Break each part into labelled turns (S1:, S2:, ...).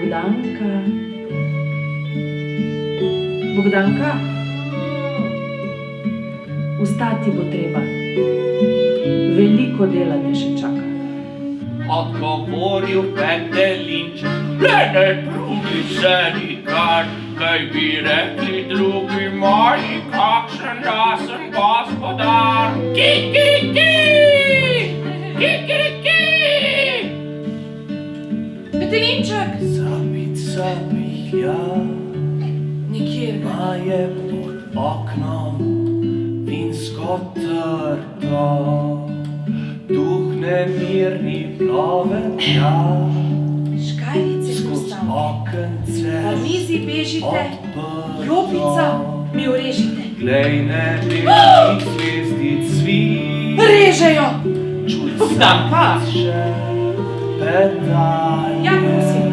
S1: Bogdanka. Bogdanka, vstati bo treba. Veliko dela te še čaka.
S2: Odgovoril petelinček, le ne trudi se nikar, kaj bi rekli drugi moji, kakšen jasen gospodar. Ki!
S1: Petelinček!
S2: Sapica pihlja,
S1: Nikjer ga.
S2: maje pod oknom, vinsko trto. Duh nemirni plove tja,
S1: Škarjice
S2: skoz
S1: postavljaj.
S2: okence
S1: Po mizi bežite,
S2: odprto.
S1: jopico mi urežite.
S2: Glej nebešnih zvezdic svit,
S1: Režejo!
S2: čuj
S3: Bogdanka!
S2: še pedalje.
S1: Ja, prosim.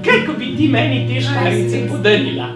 S3: Kaj ko bi ti meni te škarjice podarila?